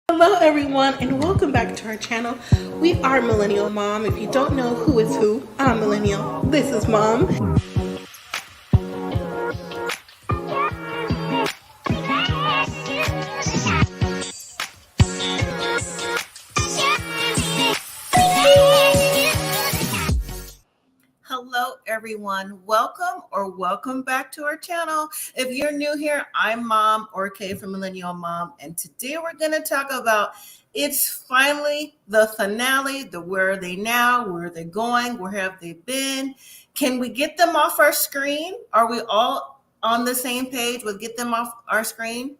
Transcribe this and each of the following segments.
Hello, everyone, and welcome back to our channel. We are Millennial Mom. If you don't know who is who, I'm Millennial. This is Mom. Hello, everyone. Welcome back to our channel. If you're new here, I'm Mom or Kay from Millennial Mom, and today we're going to talk about it's finally the finale. Where are they now? Where are they going? Where have they been? Can we get them off our screen? Are we all on the same page with get them off our screen?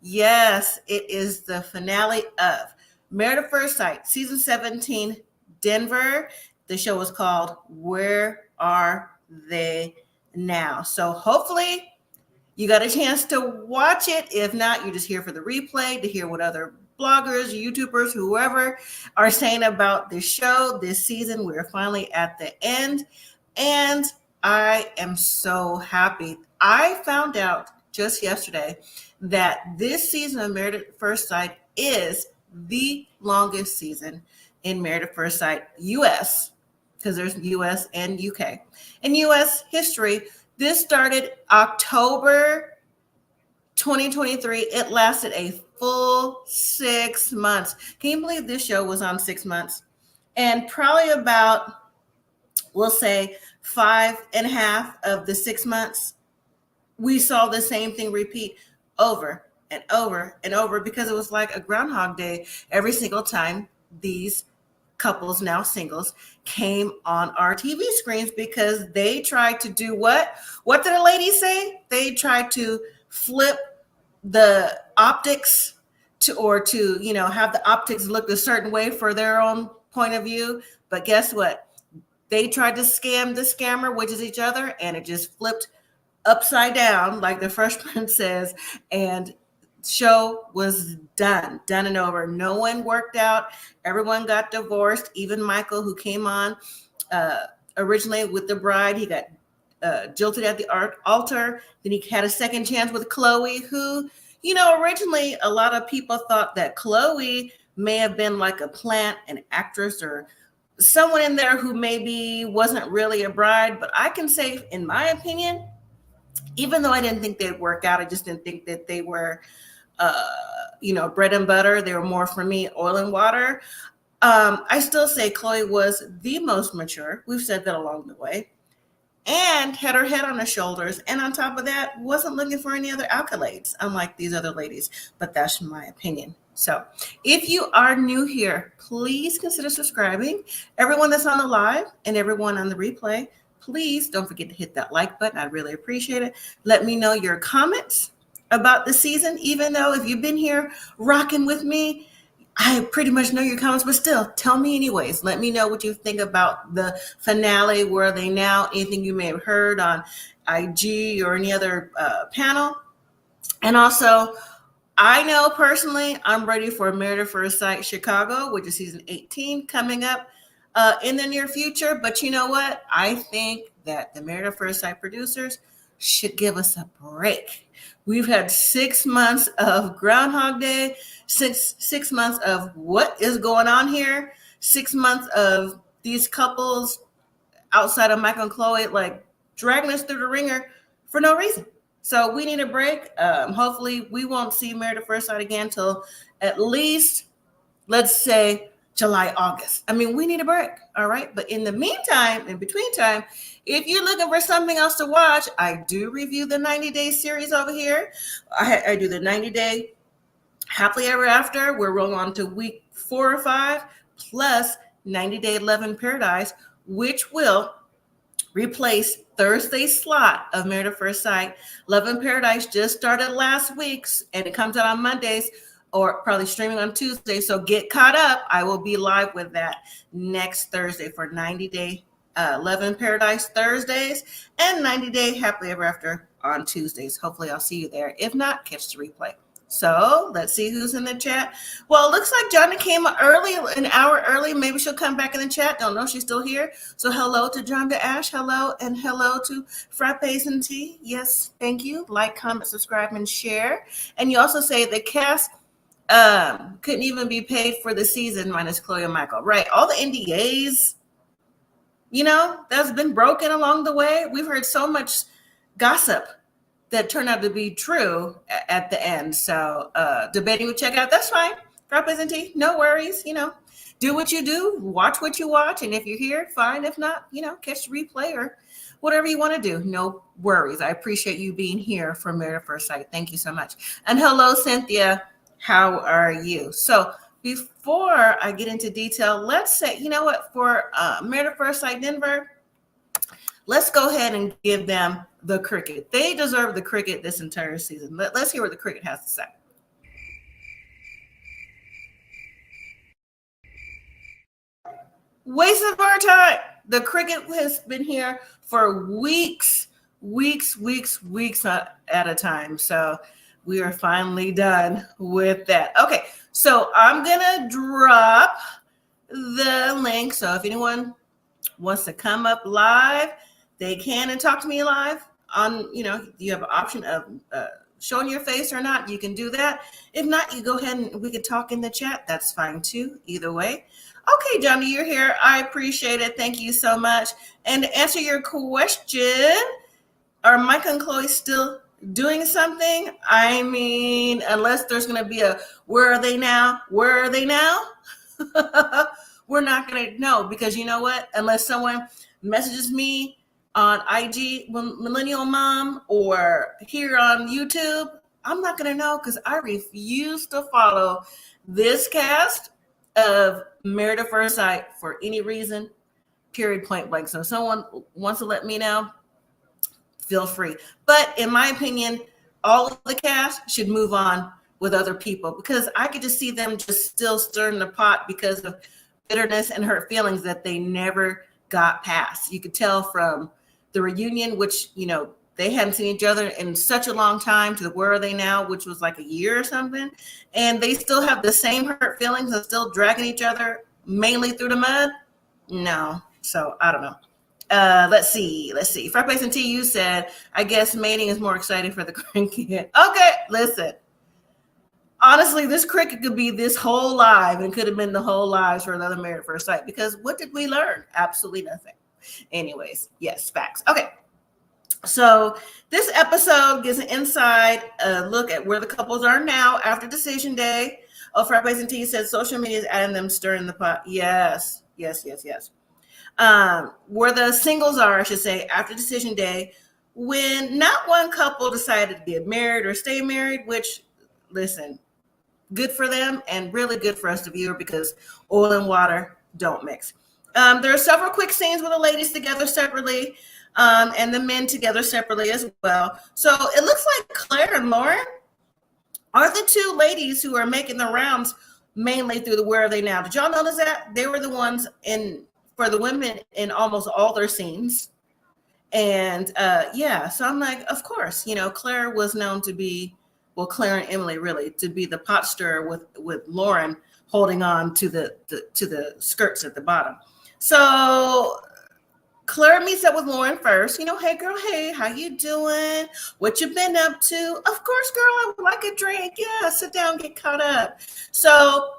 Yes, it is the finale of Married at First Sight, season 17, Denver. The show is called Where Are They Now? So hopefully you got a chance to watch it. If not, you're just here for the replay to hear what other bloggers, YouTubers, whoever are saying about this show, this season. We're finally at the end, and I am so happy. I found out just yesterday that this season of Married at First Sight is the longest season in Married at First Sight US, because there's US and UK. In US history, this started October 2023. It lasted a full 6 months. Can you believe this show was on 6 months? And probably about, we'll say, 5.5 of the 6 months, we saw the same thing repeat over and over and over, because it was like a Groundhog Day every single time these couples, now singles, came on our TV screens, because they tried to do what? What did the ladies say? They tried to flip the optics to have the optics look a certain way for their own point of view. But guess what? They tried to scam the scammer, which is each other, and it just flipped upside down, like the Fresh Prince says, and show was done and over. No one worked out. Everyone got divorced. Even Michael, who came on originally with the bride, he got jilted at the altar. Then he had a second chance with Chloe, who, originally a lot of people thought that Chloe may have been like a plant, an actress, or someone in there who maybe wasn't really a bride. But I can say, in my opinion, even though I didn't think they'd work out, I just didn't think that they were bread and butter. They were more, for me, oil and water. I still say Chloe was the most mature. We've said that along the way, and had her head on her shoulders. And on top of that, wasn't looking for any other accolades, unlike these other ladies. But that's my opinion. So if you are new here, please consider subscribing. Everyone that's on the live and everyone on the replay, please don't forget to hit that like button. I'd really appreciate it. Let me know your comments about the season, even though if you've been here rocking with me, I pretty much know your comments, but still, tell me anyways. Let me know what you think about the finale. Where are they now? Anything you may have heard on IG or any other panel. And also, I know personally, I'm ready for Married at First Sight Chicago, which is season 18 coming up in the near future. But you know what? I think that the Married at First Sight producers should give us a break. We've had 6 months of Groundhog Day, six months of what is going on here, 6 months of these couples outside of Michael and Chloe, like dragging us through the ringer for no reason. So we need a break. Hopefully we won't see Married at First Sight again till at least, let's say, July, August. I mean, we need a break, all right? But in the meantime, in between time, if you're looking for something else to watch, I do review the 90-day series over here. I do the 90-day Happily Ever After. We're rolling on to week 4 or 5, plus 90-day Love in Paradise, which will replace Thursday's slot of Married at First Sight. Love in Paradise just started last week, and it comes out on Mondays, or probably streaming on Tuesday. So get caught up. I will be live with that next Thursday for 90-day Love in Paradise Thursdays and 90-day Happily Ever After on Tuesdays. Hopefully I'll see you there. If not, catch the replay. So let's see who's in the chat. Well, it looks like Johnny came early, an hour early. Maybe she'll come back in the chat. Don't know if she's still here. So hello to John to Ash. Hello, and hello to Frappes and Tea. Yes, thank you. Like, comment, subscribe, and share. And you also say the cast Couldn't even be paid for the season minus Chloe and Michael. Right. All the NDAs, that's been broken along the way. We've heard so much gossip that turned out to be true at the end. So debating with checkout, that's fine. Drop isn't tea, no worries. Do what you do, watch what you watch, and if you're here, fine. If not, catch the replay or whatever you want to do. No worries. I appreciate you being here for Married at First Sight. Thank you so much. And hello, Cynthia. How are you? So before I get into detail, let's say, for Married at First Sight Denver, let's go ahead and give them the cricket. They deserve the cricket this entire season. Let's hear what the cricket has to say. Waste of our time. The cricket has been here for weeks at a time. So we are finally done with that. Okay, so I'm going to drop the link. So if anyone wants to come up live, they can and talk to me live on, you have an option of showing your face or not. You can do that. If not, you go ahead and we can talk in the chat. That's fine too, either way. Okay, Johnny, you're here. I appreciate it. Thank you so much. And to answer your question, are Mike and Chloe still doing something? I mean, unless there's going to be a, where are they now? Where are they now? We're not going to know, because you know what? Unless someone messages me on IG, Millennial Mom, or here on YouTube, I'm not going to know, because I refuse to follow this cast of Married at First Sight for any reason, period, point blank. So if someone wants to let me know, feel free. But in my opinion, all of the cast should move on with other people, because I could just see them just still stirring the pot because of bitterness and hurt feelings that they never got past. You could tell from the reunion, which, they hadn't seen each other in such a long time, to the Where Are They Now, which was like a year or something. And they still have the same hurt feelings and still dragging each other mainly through the mud. No. So I don't know. Let's see. Frappes and TU said, I guess mating is more exciting for the cricket. Okay, listen. Honestly, this cricket could be this whole live and could have been the whole lives for another Married at First Sight, because what did we learn? Absolutely nothing. Anyways, yes, facts. Okay. So this episode gives an inside look at where the couples are now after decision day. Oh, Frappes and T said social media is adding them, stirring the pot. Yes. Where the singles are, I should say, after decision day, when not one couple decided to get married or stay married, which, listen, good for them and really good for us, the viewer, because oil and water don't mix. There are several quick scenes with the ladies together separately, and the men together separately as well. So it looks like Claire and Lauren are the two ladies who are making the rounds mainly through the Where Are They Now. Did y'all notice that? They were the ones for the women in almost all their scenes. And so I'm like, of course, Claire was known to be, well, Claire and Emily really, to be the pot stirrer with Lauren holding on to the skirts at the bottom. So Claire meets up with Lauren first. Hey girl, hey, how you doing? What you been up to? Of course, girl, I would like a drink. Yeah, sit down, get caught up. So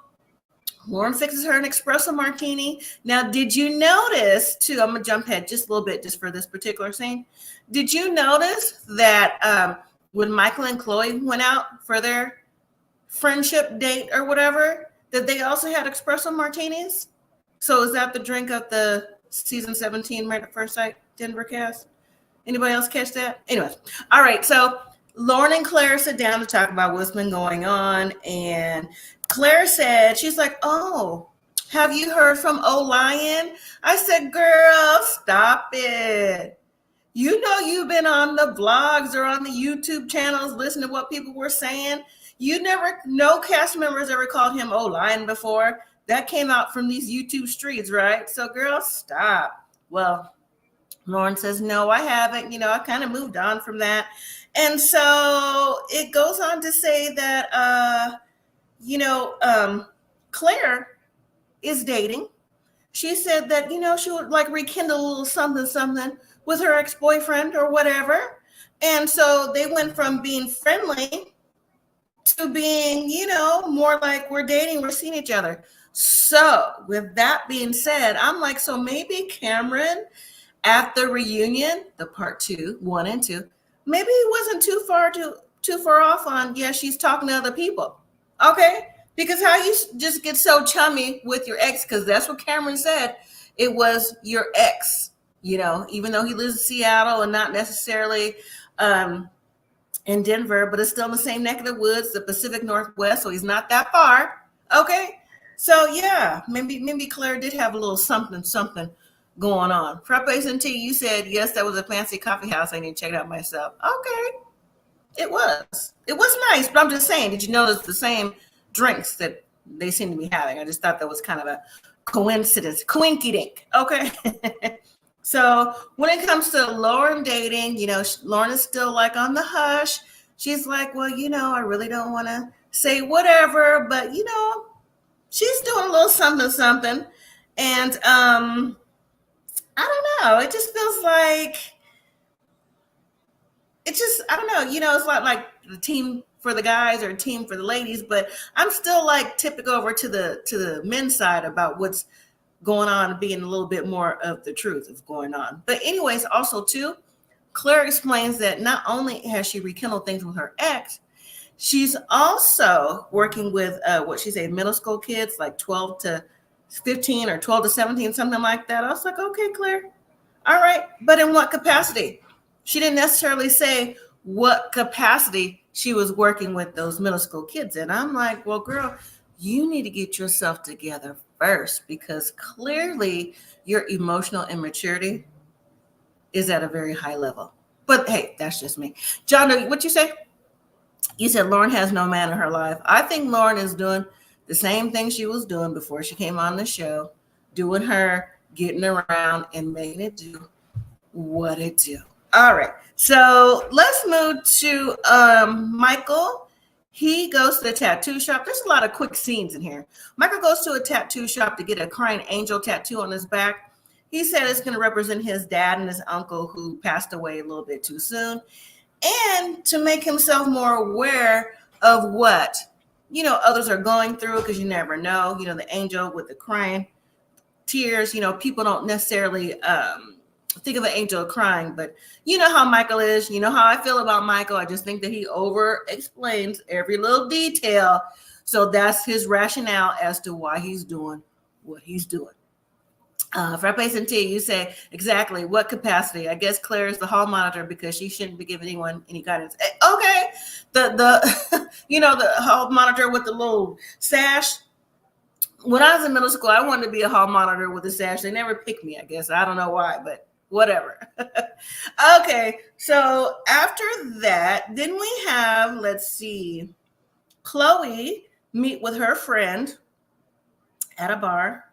Lauren fixes her an espresso martini. Now, did you notice too? I'm gonna jump ahead just a little bit, just for this particular scene. Did you notice that when Michael and Chloe went out for their friendship date or whatever, that they also had espresso martinis? So is that the drink of the season 17 Married at First Sight Denver cast? Anybody else catch that? Anyway, all right. So Lauren and Claire sit down to talk about what's been going on, and Claire said, she's like, oh, have you heard from Orion? I said, girl, stop it. You've been on the blogs or on the YouTube channels listening to what people were saying. No cast members ever called him Orion before. That came out from these YouTube streets, right? So, girl, stop. Well, Lauren says, no, I haven't. I kind of moved on from that. And so it goes on to say that, Claire is dating. She said that, she would like rekindle a little something with her ex-boyfriend or whatever. And so they went from being friendly to being, more like we're dating, we're seeing each other. So with that being said, I'm like, so maybe Cameron at the reunion, the part 2, 1 and 2, maybe he wasn't too far off on, yeah, she's talking to other people. Okay? Because how you just get so chummy with your ex, because that's what Cameron said. It was your ex, even though he lives in Seattle and not necessarily in Denver, but it's still in the same neck of the woods, the Pacific Northwest, so he's not that far. Okay. So yeah, maybe Claire did have a little something going on. Frappes and tea, you said yes, that was a fancy coffee house. I need to check it out myself. Okay. It was nice, but I'm just saying, did you notice the same drinks that they seem to be having? I just thought that was kind of a coincidence. Coinky dink. Okay. So when it comes to Lauren dating, Lauren is still like on the hush. She's like, well, I really don't want to say whatever, but she's doing a little something. And I don't know. It just feels like I don't know, it's not like the team for the guys or team for the ladies, but I'm still like tipping over to the men's side about what's going on, being a little bit more of the truth of going on. But anyways, also too, Claire explains that not only has she rekindled things with her ex, she's also working with what she said, middle school kids, like 12 to 15 or 12 to 17, something like that. I was like, okay, Claire, all right, but in what capacity? She didn't necessarily say what capacity she was working with those middle school kids. And I'm like, well, girl, you need to get yourself together first, because clearly your emotional immaturity is at a very high level. But hey, that's just me. John, what you say? You said Lauren has no man in her life. I think Lauren is doing the same thing she was doing before she came on the show, doing her, getting around and making it do what it do. All right. So let's move to Michael. He goes to the tattoo shop. There's a lot of quick scenes in here. Michael goes to a tattoo shop to get a crying angel tattoo on his back. He said it's going to represent his dad and his uncle who passed away a little bit too soon, and to make himself more aware of what, others are going through, because you never know, the angel with the crying tears, people don't necessarily think of an angel crying, but you know how Michael is. You know how I feel about Michael. I just think that he over explains every little detail. So that's his rationale as to why he's doing what he's doing. Frappes and tea, you say exactly what capacity? I guess Claire is the hall monitor because she shouldn't be giving anyone any guidance. Okay, the the hall monitor with the little sash. When I was in middle school, I wanted to be a hall monitor with a sash. They never picked me, I guess. I don't know why, but whatever. Okay, so after that, then we have, let's see, Chloe meet with her friend at a bar,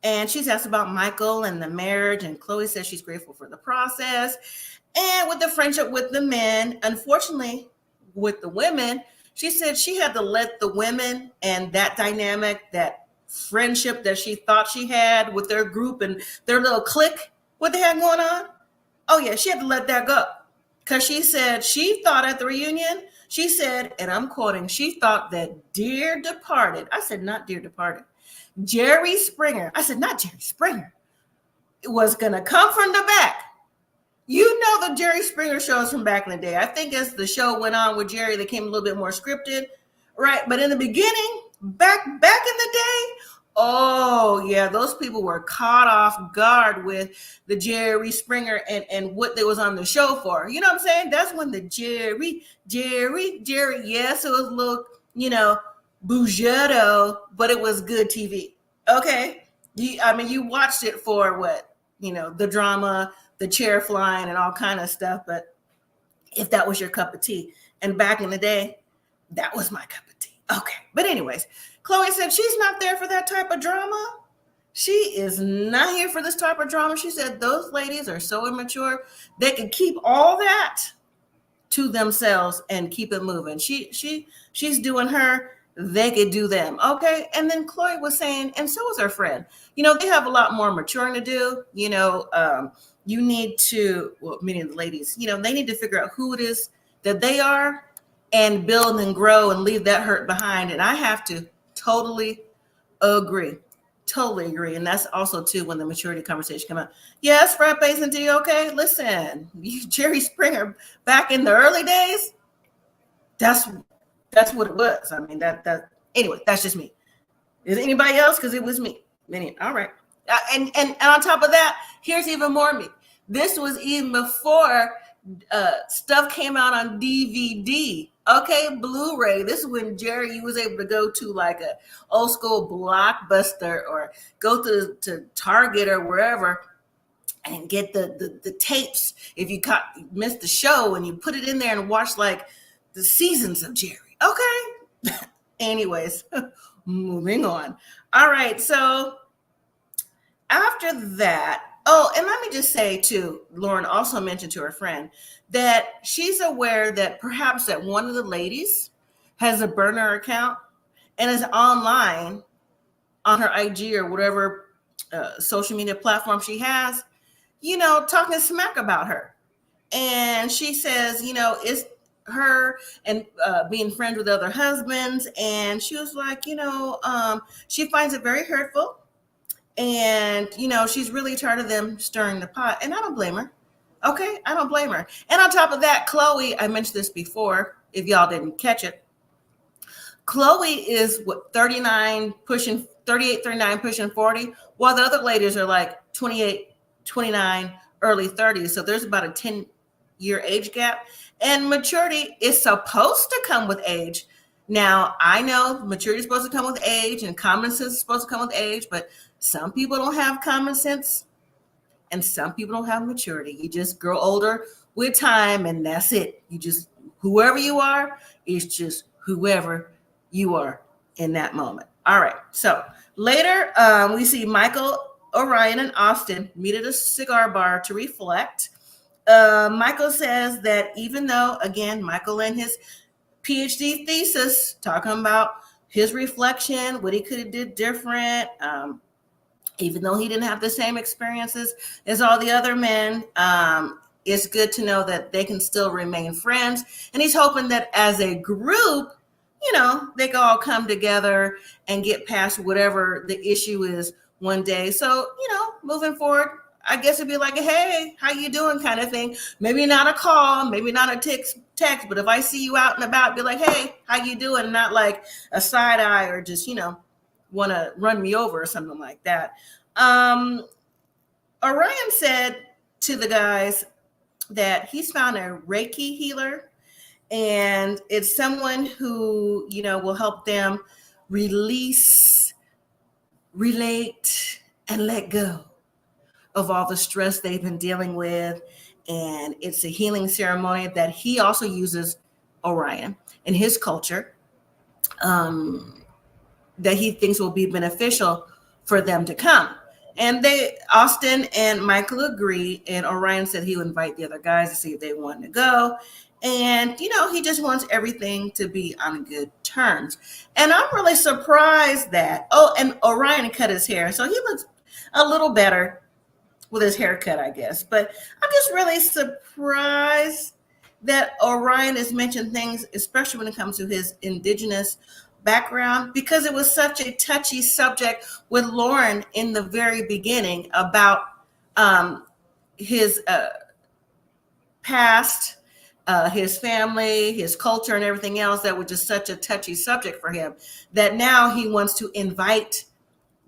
and she's asked about Michael and the marriage, and Chloe says she's grateful for the process and with the friendship with the men. Unfortunately, with the women, she said she had to let the women and that dynamic, that friendship that she thought she had with their group and their little clique, what they had going on. Oh yeah, she had to let that go, because she said she thought at the reunion, she said, and I'm quoting, she thought that dear departed, I said not dear departed, Jerry Springer, I said not Jerry Springer, it was gonna come from the back. You know the Jerry Springer shows from back in the day. I think as the show went on with Jerry, they came a little bit more scripted, right? But in the beginning, back in the day, oh yeah, those people were caught off guard with the Jerry Springer and what they was on the show for. You know what I'm saying? That's when the Jerry, yes, it was a little, bougetto, but it was good TV. Okay. You watched it for what, the drama, the chair flying and all kind of stuff. But if that was your cup of tea, and back in the day, that was my cup of tea. Okay. But anyways, Chloe said she's not there for that type of drama. She is not here for this type of drama. She said those ladies are so immature. They can keep all that to themselves and keep it moving. She's doing her. They could do them. Okay. And then Chloe was saying, and so was her friend, they have a lot more maturing to do. You need to, well, meaning the ladies, they need to figure out who it is that they are and build and grow and leave that hurt behind. And I have to totally agree. Totally agree. And that's also too when the maturity conversation come out. Yes, frappes and tea, okay. Listen, Jerry Springer back in the early days, that's what it was. I mean, that anyway, that's just me. Is it anybody else? Because it was me. Anyway, all right. And on top of that, here's even more me. This was even before stuff came out on DVD. Okay, Blu-ray. This is when Jerry, you was able to go to like a old school Blockbuster or go to Target or wherever and get the tapes if you missed the show, and you put it in there and watch like the seasons of Jerry. Okay. Anyways, moving on. All right, so after that, oh, and let me just say too, Lauren also mentioned to her friend that she's aware that perhaps that one of the ladies has a burner account and is online on her IG or whatever social media platform she has, talking smack about her. And she says, it's her and being friends with other husbands. And she was like, she finds it very hurtful. And, she's really tired of them stirring the pot. And I don't blame her. Okay, I don't blame her. And on top of that, Chloe, I mentioned this before, if y'all didn't catch it. Chloe is 38, 39, pushing 40, while the other ladies are like 28, 29, early 30s. So there's about a 10-year age gap. And maturity is supposed to come with age. Now, I know maturity is supposed to come with age and common sense is supposed to come with age, but some people don't have common sense and some people don't have maturity. You just grow older with time and that's it. You just, whoever you are, is just whoever you are in that moment. All right. So later we see Michael, Orion, and Austin meet at a cigar bar to reflect. Michael says that even though, again, Michael and his PhD thesis talking about his reflection, what he could have did different, even though he didn't have the same experiences as all the other men, it's good to know that they can still remain friends. And he's hoping that as a group, they can all come together and get past whatever the issue is one day. So, moving forward, I guess it'd be like, hey, how you doing kind of thing. Maybe not a call, maybe not a text, but if I see you out and about, be like, hey, how you doing? Not like a side eye or just, want to run me over or something like that. Orion said to the guys that he's found a Reiki healer, and it's someone who, will help them release, relate, and let go of all the stress they've been dealing with. And it's a healing ceremony that he also uses, Orion, in his culture, that he thinks will be beneficial for them to come. And Austin and Michael agree, and Orion said he would invite the other guys to see if they wanted to go. And, he just wants everything to be on good terms. And I'm really surprised that, and Orion cut his hair, so he looks a little better with his haircut, I guess. But I'm just really surprised that Orion has mentioned things, especially when it comes to his indigenous background, because it was such a touchy subject with Lauren in the very beginning about his past, his family, his culture, and everything else that was just such a touchy subject for him, that now he wants to invite,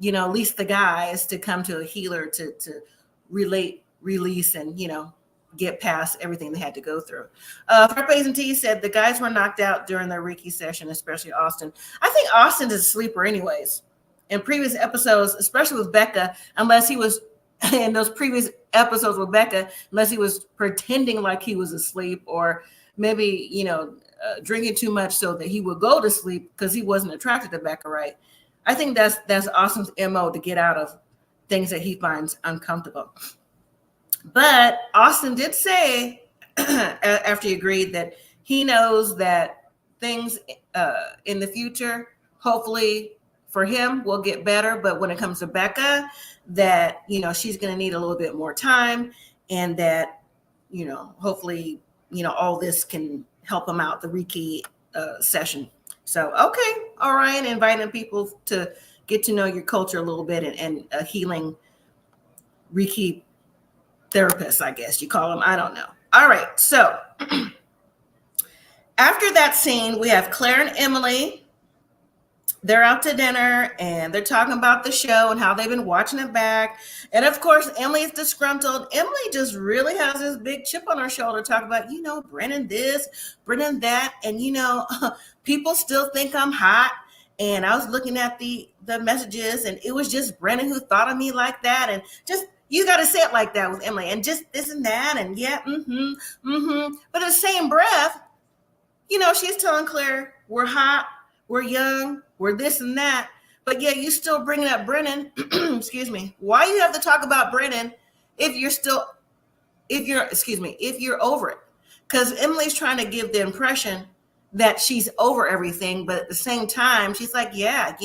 at least the guys to come to a healer to relate, release, and, get past everything they had to go through. Frappes and T said the guys were knocked out during their Reiki session, especially Austin. I think Austin is a sleeper anyways. In previous episodes, especially with Becca, unless he was in those previous episodes with Becca, unless he was pretending like he was asleep, or maybe, drinking too much so that he would go to sleep because he wasn't attracted to Becca, right? I think that's Austin's MO, to get out of things that he finds uncomfortable. But Austin did say, after he agreed, that he knows that things in the future, hopefully for him, will get better. But when it comes to Becca, that, she's going to need a little bit more time, and that, hopefully, all this can help him out, the Reiki session. So, okay, Orion, inviting people to get to know your culture a little bit, and a healing Reiki therapist, I guess you call them. I don't know. All right. So after that scene, we have Claire and Emily. They're out to dinner and they're talking about the show and how they've been watching it back. And of course, Emily's disgruntled. Emily just really has this big chip on her shoulder, talking about, Brennan this, Brennan that. And, people still think I'm hot. And I was looking at the messages, and it was just Brennan who thought of me like that. And just, you got to say it like that with Emily, and just this and that. And yeah, But in the same breath, she's telling Claire, we're hot, we're young, we're this and that. But yeah, you still bringing up Brennan. Excuse me. Why you have to talk about Brennan if you're over it? Because Emily's trying to give the impression that she's over everything, but at the same time, she's like, yeah,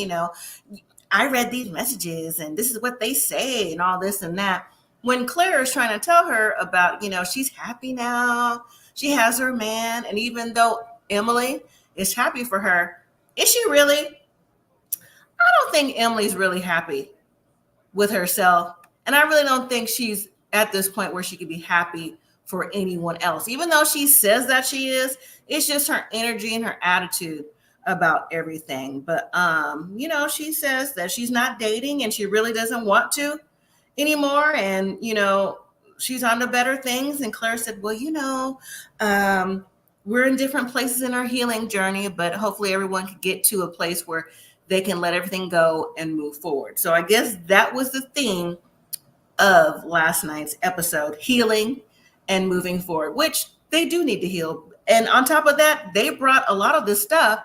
I read these messages and this is what they say and all this and that. When Claire is trying to tell her about, she's happy now, she has her man, and even though Emily is happy for her, is she really? I don't think Emily's really happy with herself, and I really don't think she's at this point where she could be happy for anyone else, even though she says that she is. It's just her energy and her attitude about everything. But she says that she's not dating and she really doesn't want to anymore, and she's on to better things. And Claire said, well, we're in different places in our healing journey, but hopefully everyone can get to a place where they can let everything go and move forward. So I guess that was the theme of last night's episode: healing and moving forward, which they do need to heal. And on top of that, they brought a lot of this stuff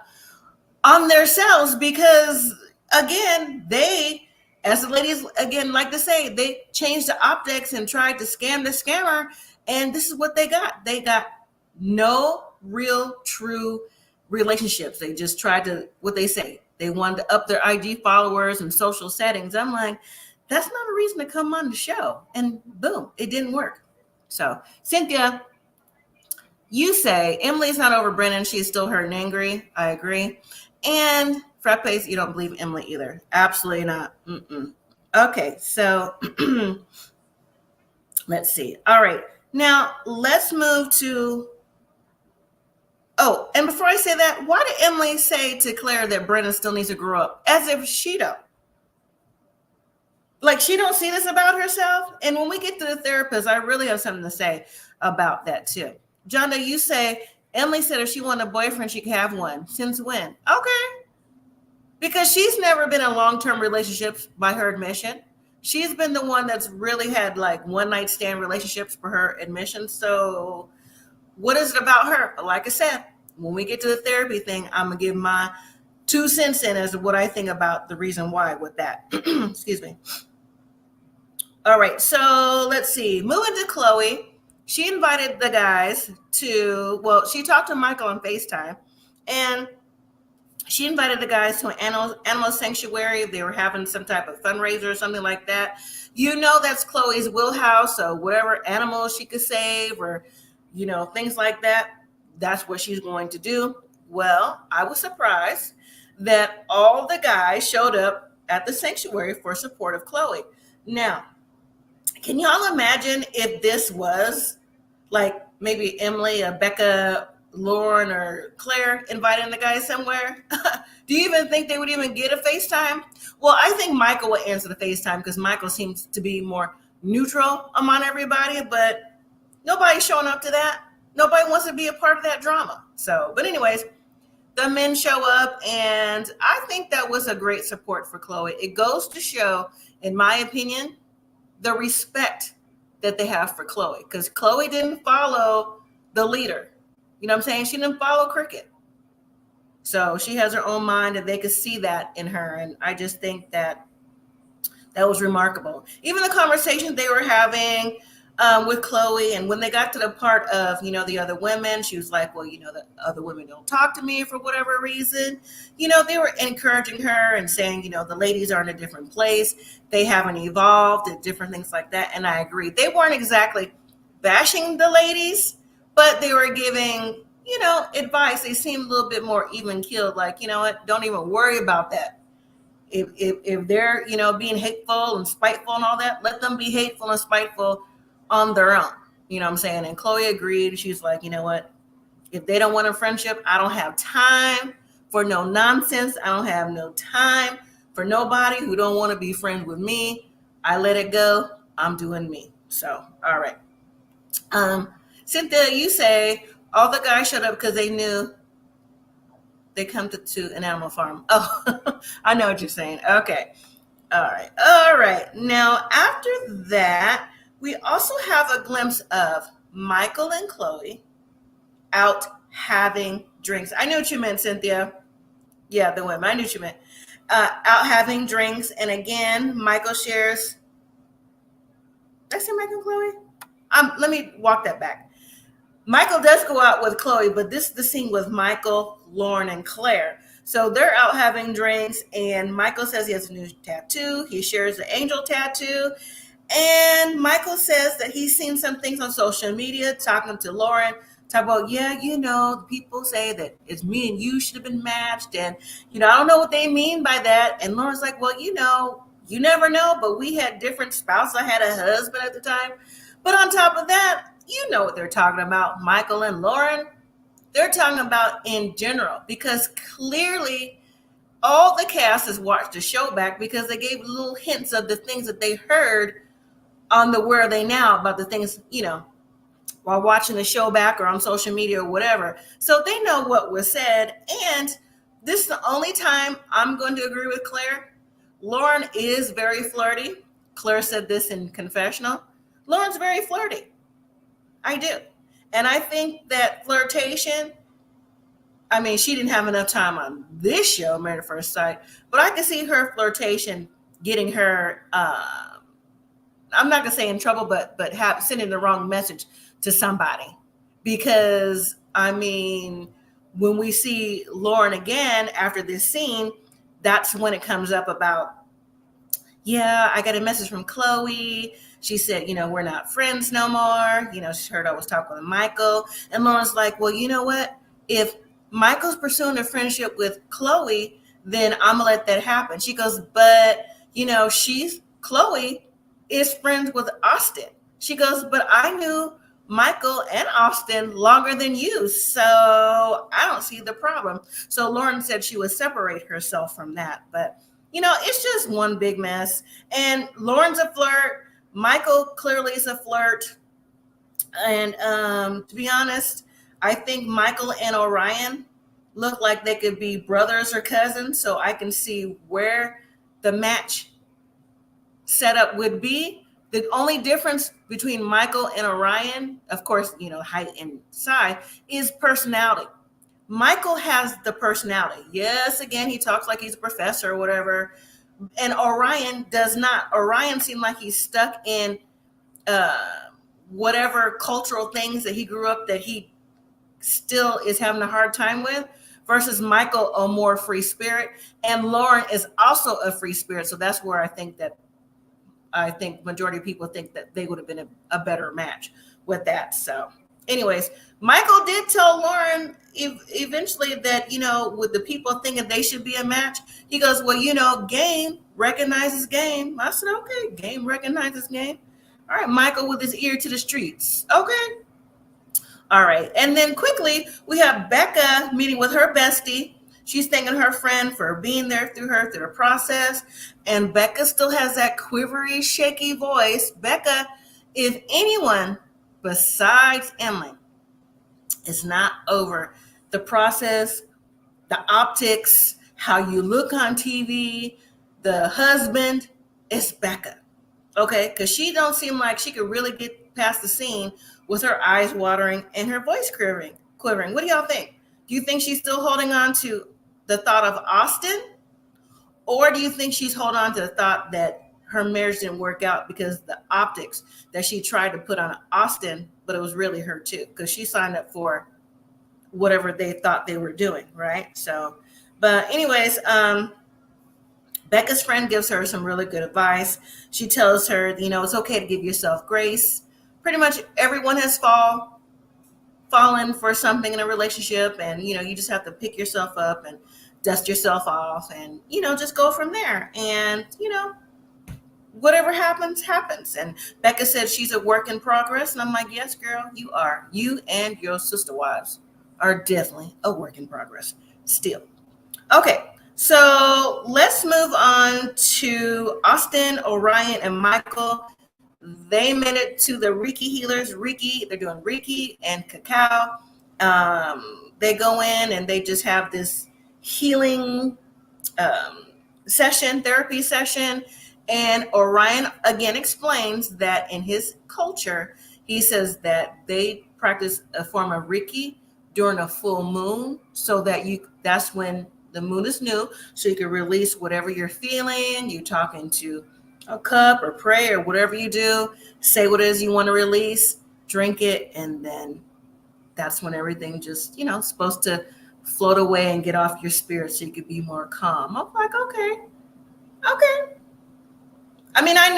on themselves because, again, they, as the ladies again like to say, they changed the optics and tried to scam the scammer. And this is what they got. They got no real, true relationships. They just tried to, what they say, they wanted to up their IG followers and social settings. I'm like, that's not a reason to come on the show. And boom, it didn't work. So, Cynthia, you say Emily's not over Brennan. She's still hurt and angry. I agree. And Frappes, you don't believe Emily either. Absolutely not. Okay, so let's see. All right. Now, let's move to... Oh, and before I say that, why did Emily say to Claire that Brennan still needs to grow up? As if she don't. Like, she don't see this about herself. And when we get to the therapist, I really have something to say about that too. Jonda, you say, Emily said if she wanted a boyfriend, she could have one. Since when? Okay. Because she's never been in long-term relationships by her admission. She's been the one that's really had like one-night stand relationships for her admission. So what is it about her? Like I said, when we get to the therapy thing, I'm going to give my 2 cents in as to what I think about the reason why with that. Excuse me. All right, so let's see. Moving to Chloe, she invited the guys to, well, she talked to Michael on FaceTime, and she invited the guys to an animal sanctuary. They were having some type of fundraiser or something like that. That's Chloe's wheelhouse, so whatever animals she could save or, things like that, that's what she's going to do. Well, I was surprised that all the guys showed up at the sanctuary for support of Chloe. Now, can y'all imagine if this was like maybe Emily, Becca, Lauren, or Claire inviting the guys somewhere? Do you even think they would even get a FaceTime? Well, I think Michael would answer the FaceTime because Michael seems to be more neutral among everybody, but nobody's showing up to that. Nobody wants to be a part of that drama. So, but anyways, the men show up, and I think that was a great support for Chloe. It goes to show, in my opinion, the respect that they have for Chloe, because Chloe didn't follow the leader. You know what I'm saying? She didn't follow Cricket. So she has her own mind, and they could see that in her. And I just think that was remarkable. Even the conversation they were having with Chloe, and when they got to the part of, the other women, she was like, well, the other women don't talk to me for whatever reason. They were encouraging her and saying, the ladies are in a different place. They haven't evolved and different things like that. And I agree. They weren't exactly bashing the ladies, but they were giving advice. They seem a little bit more even keeled. Like, you know what? Don't even worry about that. If they're being hateful and spiteful and all that, let them be hateful and spiteful on their own. You know what I'm saying? And Chloe agreed. She's like, you know what? If they don't want a friendship, I don't have time for no nonsense. I don't have no time for nobody who don't want to be friends with me. I let it go. I'm doing me. So, all right. Cynthia, you say all the guys showed up because they knew they come to an animal farm. Oh, I know what you're saying. Okay. All right. All right. Now, after that, we also have a glimpse of Michael and Chloe out having drinks. I knew what you meant, Cynthia. Yeah, the women. I knew what you meant. Out having drinks. And again, Michael shares. Did I say Michael and Chloe? Let me walk that back. Michael does go out with Chloe, but this is the scene with Michael, Lauren, and Claire. So they're out having drinks, and Michael says he has a new tattoo. He shares the angel tattoo. And Michael says that he's seen some things on social media, talking to Lauren, talk about, people say that it's me and you should have been matched. And, I don't know what they mean by that. And Lauren's like, well, you never know, but we had different spouses. I had a husband at the time. But on top of that, you know what they're talking about, Michael and Lauren. They're talking about in general, because clearly all the cast has watched the show back because they gave little hints of the things that they heard on the Where Are They Now about the things, while watching the show back or on social media or whatever. So they know what was said. And this is the only time I'm going to agree with Claire. Lauren is very flirty. Claire said this in confessional. Lauren's very flirty. I do. And I think that flirtation, she didn't have enough time on this show, Married at First Sight, but I can see her flirtation getting her, I'm not going to say in trouble, but sending the wrong message to somebody. Because, when we see Lauren again after this scene, that's when it comes up about, yeah, I got a message from Chloe. She said, we're not friends no more. She heard I was talking with Michael. And Lauren's like, well, you know what? If Michael's pursuing a friendship with Chloe, then I'm going to let that happen. She goes, but, Chloe is friends with Austin. She goes, but I knew Michael and Austin longer than you, so I don't see the problem. So Lauren said she would separate herself from that. But, it's just one big mess. And Lauren's a flirt. Michael clearly is a flirt. And to be honest, I think Michael and Orion look like they could be brothers or cousins. So I can see where the match setup would be. The only difference between Michael and Orion, of course, height and size, is personality. Michael has the personality. Yes, again, he talks like he's a professor or whatever. And Orion does not. Orion seemed like he's stuck in whatever cultural things that he grew up that he still is having a hard time with, versus Michael, a more free spirit. And Lauren is also a free spirit. So that's where I think majority of people think that they would have been a better match with that. So anyways, Michael did tell Lauren eventually that, with the people thinking they should be a match, he goes, well, game recognizes game. I said, okay, game recognizes game. All right, Michael with his ear to the streets. Okay. All right. And then quickly, we have Becca meeting with her bestie. She's thanking her friend for being there through the process. And Becca still has that quivery, shaky voice. Becca, if anyone besides Emily is not over the process, the optics, how you look on TV, the husband, it's Becca. Okay? Because she don't seem like she could really get past the scene with her eyes watering and her voice quivering. What do y'all think? Do you think she's still holding on to the thought of Austin? Or do you think she's holding on to the thought that her marriage didn't work out because the optics that she tried to put on Austin, but it was really her too, because she signed up for whatever they thought they were doing, right? So, but anyways, Becca's friend gives her some really good advice. She tells her, it's okay to give yourself grace. Pretty much everyone has fallen fallen for something in a relationship, and you just have to pick yourself up and dust yourself off, and just go from there. And whatever happens. And Becca said she's a work in progress, and I'm like, yes, girl, you are. You and your sister wives are definitely a work in progress still. Okay, so let's move on to Austin, Orion, and Michael. They made it to the Reiki healers. They're doing Reiki and cacao. They go in and they just have this healing therapy session. And Orion again explains that in his culture, he says that they practice a form of Reiki during a full moon, so that's when the moon is new, so you can release whatever you're feeling. You talk into a cup or pray or whatever you do, say what it is you want to release, drink it, and then that's when everything just, supposed to float away and get off your spirit so you could be more calm. I'm like, okay. I mean, I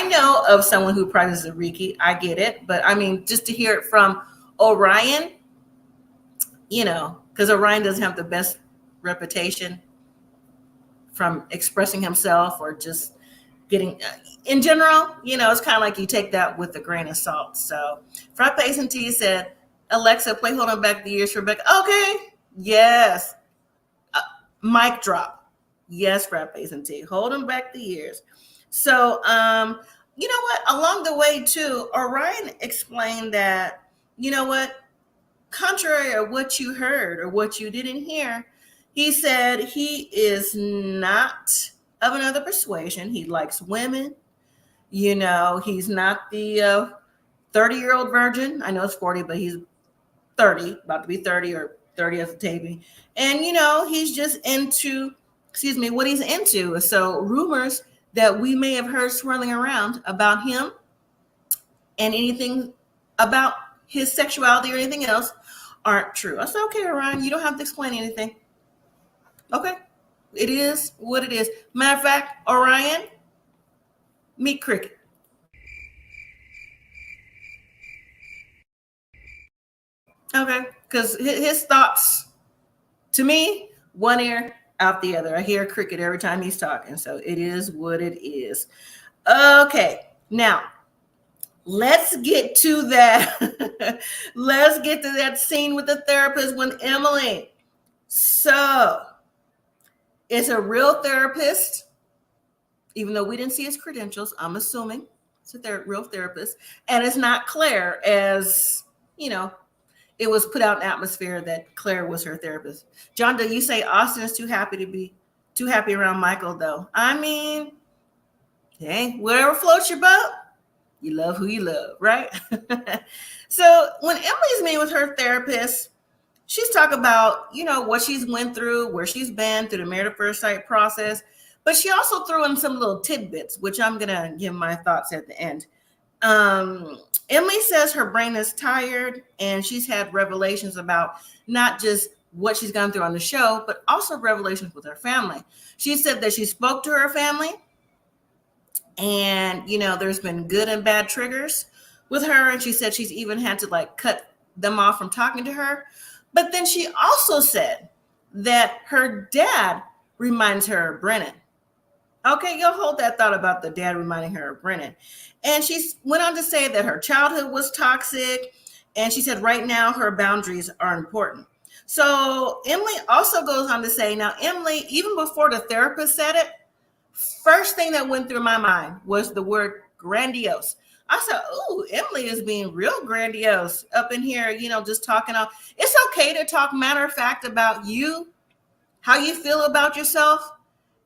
know of someone who practices Reiki. I get it. But I mean, just to hear it from Orion, because Orion doesn't have the best reputation from expressing himself or just getting, in general, it's kind of like you take that with a grain of salt. So Frappes and Tea said, Alexa, play Hold On Back the Years for Becca. Okay. Yes. Mic drop. Yes, Frappes and Tea. Hold them back the years. So, you know what? Along the way, too, Orion explained that, contrary to what you heard or what you didn't hear, he said he is not of another persuasion. He likes women. He's not the 30-year-old virgin. I know it's 40, but he's 30, about to be 30 or 30 as a taping. And, he's just into, what he's into. So rumors that we may have heard swirling around about him and anything about his sexuality or anything else aren't true. I said, okay, Orion, you don't have to explain anything. Okay. It is what it is. Matter of fact, Orion, meet Cricket. Okay. Because his thoughts, to me, one ear, out the other. I hear Cricket every time he's talking. So it is what it is. Okay. Now, let's get to that. Let's get to that scene with the therapist with Emily. So it's a real therapist, even though we didn't see his credentials. I'm assuming it's a real therapist. And it's not Claire, as, it was put out in atmosphere that Claire was her therapist. John, do you say Austin is too happy around Michael, though? I mean, hey, whatever floats your boat, you love who you love, right? So when Emily's meeting with her therapist, she's talking about, what she's went through, where she's been through the Married at First Sight process. But she also threw in some little tidbits, which I'm going to give my thoughts at the end. Emily says her brain is tired, and she's had revelations about not just what she's gone through on the show, but also revelations with her family. She said that she spoke to her family, and, there's been good and bad triggers with her. And she said she's even had to cut them off from talking to her. But then she also said that her dad reminds her of Brennan. Okay, you'll hold that thought about the dad reminding her of Brennan. And she went on to say that her childhood was toxic. And she said right now her boundaries are important. So Emily also goes on to say, now, Emily, even before the therapist said it, first thing that went through my mind was the word grandiose. I said, ooh, Emily is being real grandiose up in here, just talking. It's okay to talk matter of fact about you, how you feel about yourself,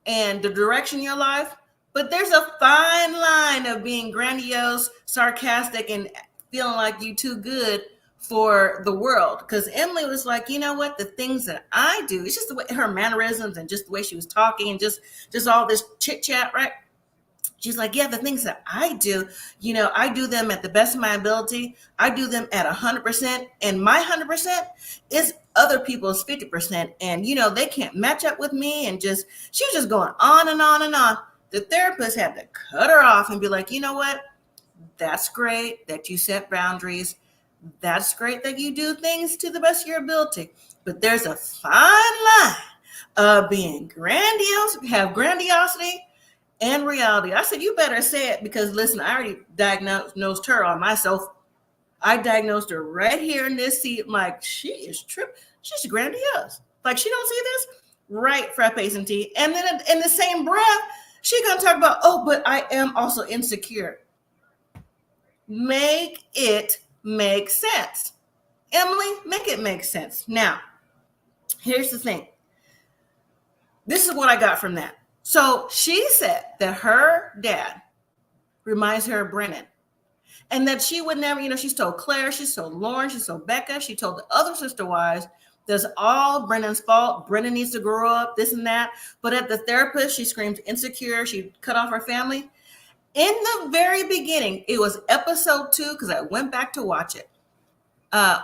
and the direction of your life. But there's a fine line of being grandiose, sarcastic, and feeling like you too good for the world. Because Emily was like, you know what? The things that I do, it's just the way her mannerisms and just the way she was talking and just all this chit chat, right? She's like, yeah, the things that I do, I do them at the best of my ability. I do them at 100%. And my 100% is other people's 50%. And, they can't match up with me. And she was just going on and on and on. The therapist had to cut her off and be like, you know what? That's great that you set boundaries. That's great that you do things to the best of your ability, but there's a fine line of being grandiose, have grandiosity and reality. I said, you better say it, because listen, I already diagnosed her on myself. I diagnosed her right here in this seat. I'm like, she is she's grandiose. Like, she don't see this? Right, frappes and tea. And then in the same breath, she gonna talk about, oh, but I am also insecure. Make it make sense. Emily, make it make sense. Now, here's the thing. This is what I got from that. So she said that her dad reminds her of Brennan, and that she would never, she's told Claire, she's told Lauren, she's told Becca, she told the other sister wives, that's all Brennan's fault. Brennan needs to grow up, this and that. But at the therapist, she screams insecure. She cut off her family. In the very beginning, it was episode 2, because I went back to watch it.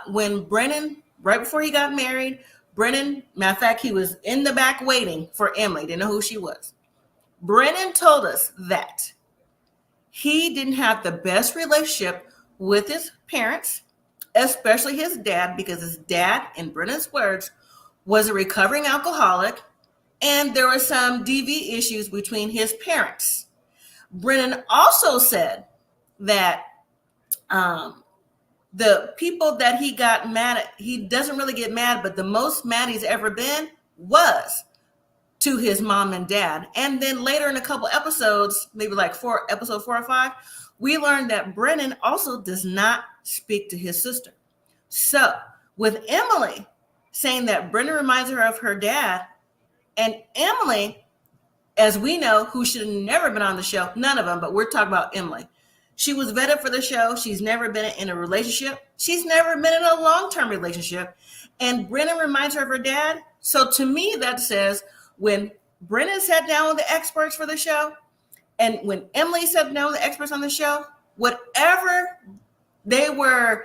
When Brennan, right before he got married, Brennan, matter of fact, he was in the back waiting for Emily, didn't know who she was. Brennan told us that he didn't have the best relationship with his parents, especially his dad, because his dad, in Brennan's words, was a recovering alcoholic, and there were some DV issues between his parents. Brennan also said that the people that he got mad at, he doesn't really get mad, but the most mad he's ever been was to his mom and dad. And then later in a couple episodes, maybe like episode 4 or 5, we learned that Brennan also does not speak to his sister. So with Emily saying that Brennan reminds her of her dad, and Emily, as we know, who should have never been on the show, none of them, but we're talking about Emily. She was vetted for the show. She's never been in a relationship. She's never been in a long-term relationship. And Brennan reminds her of her dad. So to me, that says when Brennan sat down with the experts for the show, and when Emily sat down with the experts on the show, whatever they were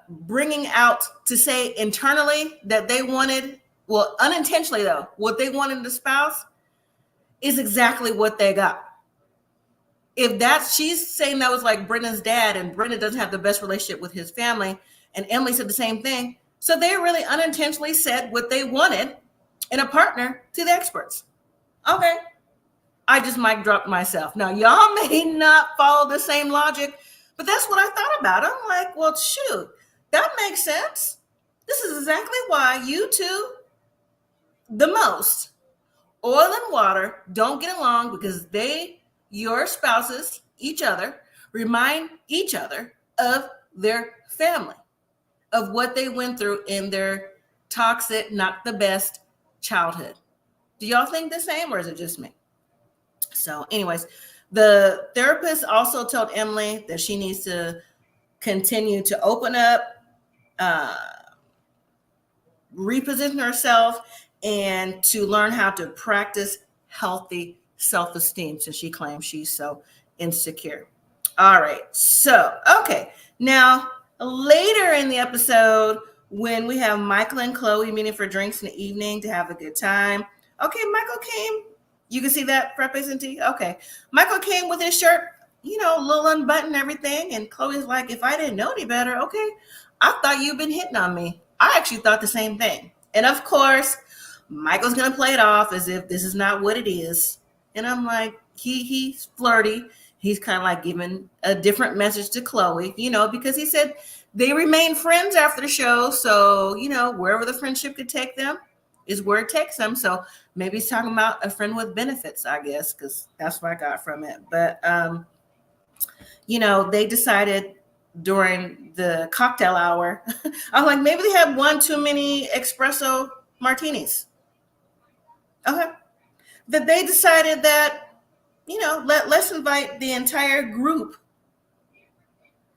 bringing out to say internally that they wanted, well, unintentionally though, what they wanted in the spouse is exactly what they got. If she's saying that was like Brennan's dad, and Brennan doesn't have the best relationship with his family, and Emily said the same thing. So they really unintentionally said what they wanted in a partner to the experts. Okay. I just mic dropped myself. Now, y'all may not follow the same logic, but that's what I thought about. I'm like, well, shoot, that makes sense. This is exactly why you two, the most, oil and water, don't get along, because your spouses, each other, remind each other of their family, of what they went through in their toxic, not the best childhood. Do y'all think the same, or is it just me? So anyways, the therapist also told Emily that she needs to continue to open up, reposition herself, and to learn how to practice healthy self-esteem, since she claims she's so insecure. All right. So, okay. Now, later in the episode, when we have Michael and Chloe meeting for drinks in the evening to have a good time. Okay, Michael came. You can see that, frappes and tea? Okay. Michael came with his shirt, a little unbuttoned, everything. And Chloe's like, if I didn't know any better, okay, I thought you'd been hitting on me. I actually thought the same thing. And of course, Michael's going to play it off as if this is not what it is. And I'm like, he's flirty. He's kind of like giving a different message to Chloe, because he said they remain friends after the show. So, wherever the friendship could take them is where it takes them. So maybe he's talking about a friend with benefits, I guess, because that's what I got from it. But, they decided during the cocktail hour, I'm like, maybe they had one too many espresso martinis. Okay. That they decided that, let's invite the entire group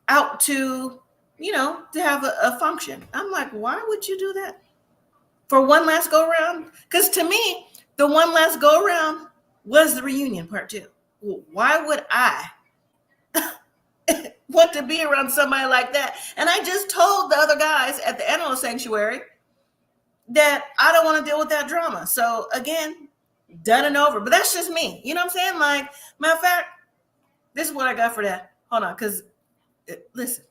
out to, to have a function. I'm like, why would you do that? For one last go around? Because to me, the one last go around was the reunion part 2. Well, why would I want to be around somebody like that? And I just told the other guys at the animal sanctuary that I don't want to deal with that drama. So again, done and over. But that's just me. You know what I'm saying? Like, matter of fact, this is what I got for that. Hold on, because listen.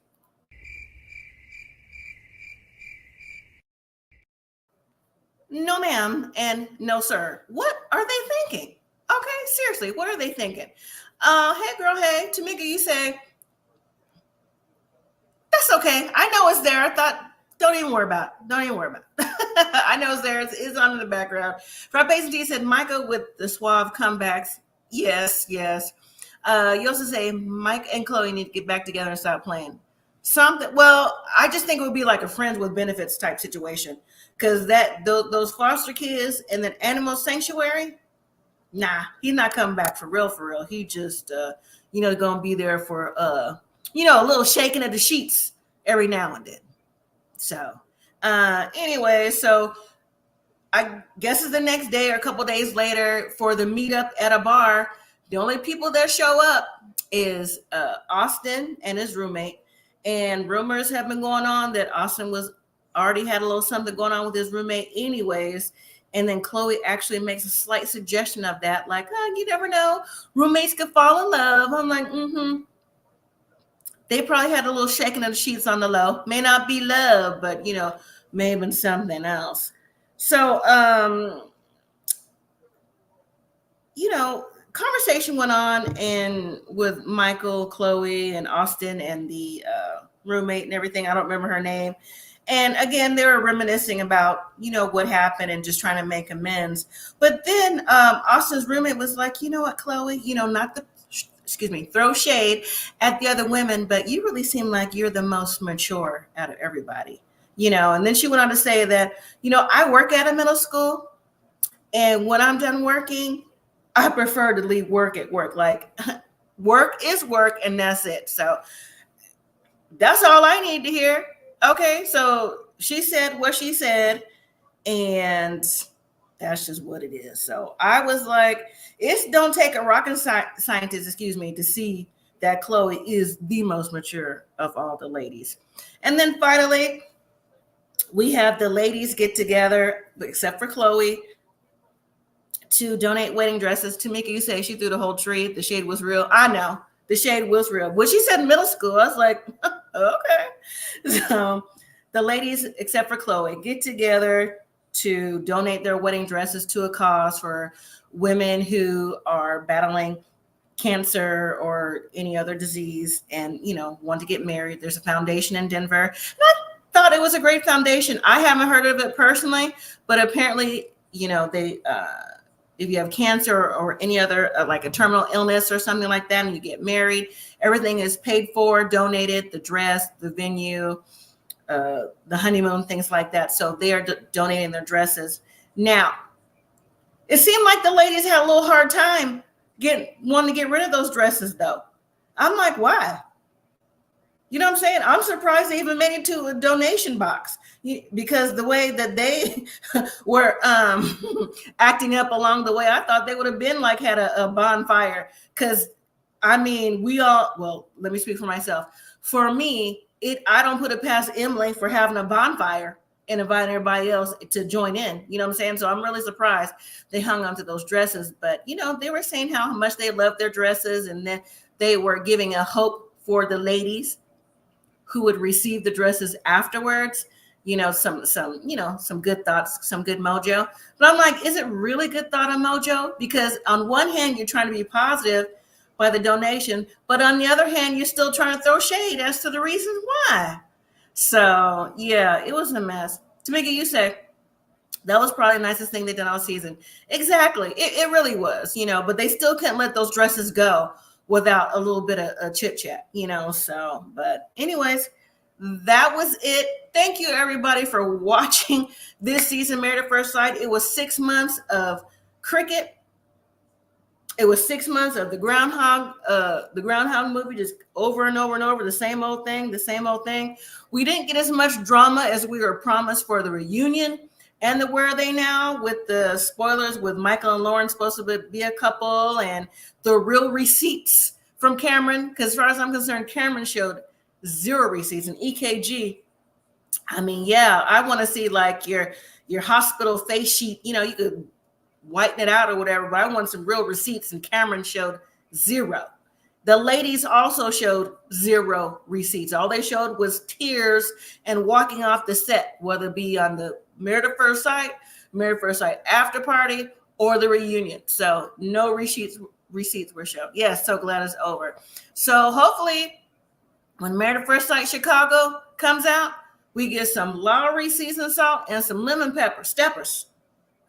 no ma'am, and no sir. What are they thinking? Okay, seriously, what are they thinking? Hey girl, hey, Tamika, you say, that's okay. I know it's there. I thought, don't even worry about it. Don't even worry about it. I know it's there. It's on in the background. Frat Basin D said, Micah with the suave comebacks. Yes, yes. You also say, Mike and Chloe need to get back together and stop playing. Something. Well, I just think it would be like a friends with benefits type situation. Because those foster kids and then animal sanctuary, nah, he's not coming back for real, for real. He just gonna be there for a little shaking of the sheets every now and then. So anyway, so I guess it's the next day or a couple days later for the meetup at a bar. The only people that show up is Austin and his roommate. And rumors have been going on that Austin was already had a little something going on with his roommate anyways. And then Chloe actually makes a slight suggestion of that, like, oh, you never know, roommates could fall in love. I'm like, They probably had a little shaking of the sheets on the low. May not be love, but may have been something else. So conversation went on and with Michael, Chloe, and Austin and the roommate and everything. I don't remember her name. And again, they were reminiscing about, what happened and just trying to make amends. But then Austin's roommate was like, you know what, Chloe, not the, throw shade at the other women, but you really seem like you're the most mature out of everybody, And then she went on to say that, I work at a middle school, and when I'm done working, I prefer to leave work at work. Like, work is work, and that's it. So that's all I need to hear. Okay, so she said what she said, and that's just what it is. So I was like, it don't take a rocket scientist, to see that Chloe is the most mature of all the ladies. And then finally, we have the ladies get together, except for Chloe, to donate wedding dresses. Tamika, you say she threw the whole tree. The shade was real. I know. The shade was real. When she said middle school, I was like, okay. So the ladies, except for Chloe, get together to donate their wedding dresses to a cause for women who are battling cancer or any other disease and, want to get married. There's a foundation in Denver. And I thought it was a great foundation. I haven't heard of it personally, but apparently, they if you have cancer or any other like a terminal illness or something like that, and you get married, everything is paid for, donated, the dress, the venue, the honeymoon, things like that. So they are donating their dresses. Now, it seemed like the ladies had a little hard time wanting to get rid of those dresses, though. I'm like, why? You know what I'm saying? I'm surprised they even made it to a donation box, because the way that they were acting up along the way, I thought they would have been like had a bonfire. Because let me speak for myself. For me, I don't put it past Emily for having a bonfire and inviting everybody else to join in. You know what I'm saying? So I'm really surprised they hung onto those dresses. But, they were saying how much they loved their dresses, and then they were giving a hope for the ladies who would receive the dresses afterwards. Some good thoughts, some good mojo. But I'm like, is it really good thought and mojo? Because on one hand, you're trying to be positive by the donation, but on the other hand, you're still trying to throw shade as to the reasons why. So yeah, it was a mess. Tamika, you say that was probably the nicest thing they did all season. Exactly. It really was, but they still couldn't let those dresses go without a little bit of chit chat, so, but anyways, that was it. Thank you everybody for watching this season, Married at First Sight. It was 6 months of cricket. It was 6 months of the groundhog movie, just over and over and over, the same old thing. We didn't get as much drama as we were promised for the reunion and the Where Are They Now, with the spoilers with Michael and Lauren supposed to be a couple, and the real receipts from Cameron. Because as far as I'm concerned, Cameron showed 0 receipts. And EKG, I mean, yeah, I want to see like your hospital face sheet. You could whiten it out or whatever, but I want some real receipts, and Cameron showed 0. The ladies also showed 0 receipts. All they showed was tears and walking off the set, whether it be on the Married at First Sight Married First Sight after party or the reunion. So no receipts were shown. Yes, so glad it's over. So hopefully when Married at First Sight Chicago comes out, we get some Lowry seasoned salt and some lemon pepper steppers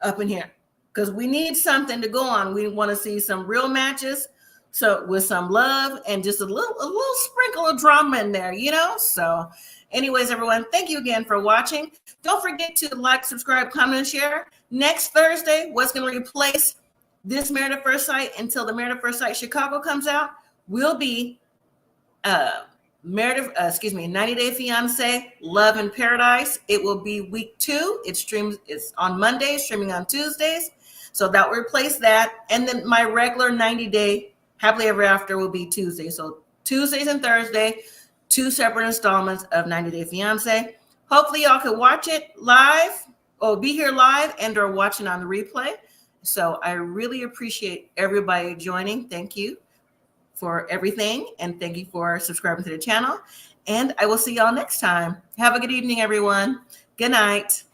up in here, because we need something to go on. We want to see some real matches, so with some love and just a little sprinkle of drama in there, you know. So anyways, everyone, thank you again for watching. Don't forget to like, subscribe, comment, and share. Next Thursday, what's going to replace this Married at First Sight until the Married at First Sight Chicago comes out will be 90 Day Fiance Love in Paradise. It will be week 2. It's on Mondays, streaming on Tuesdays. So that will replace that. And then my regular 90 Day Happily Ever After will be Tuesday. So Tuesdays and Thursday, 2 separate installments of 90 Day Fiance. Hopefully y'all can watch it live or be here live and or watching on the replay. So I really appreciate everybody joining. Thank you for everything, and thank you for subscribing to the channel, and I will see y'all next time. Have a good evening, everyone. Good night.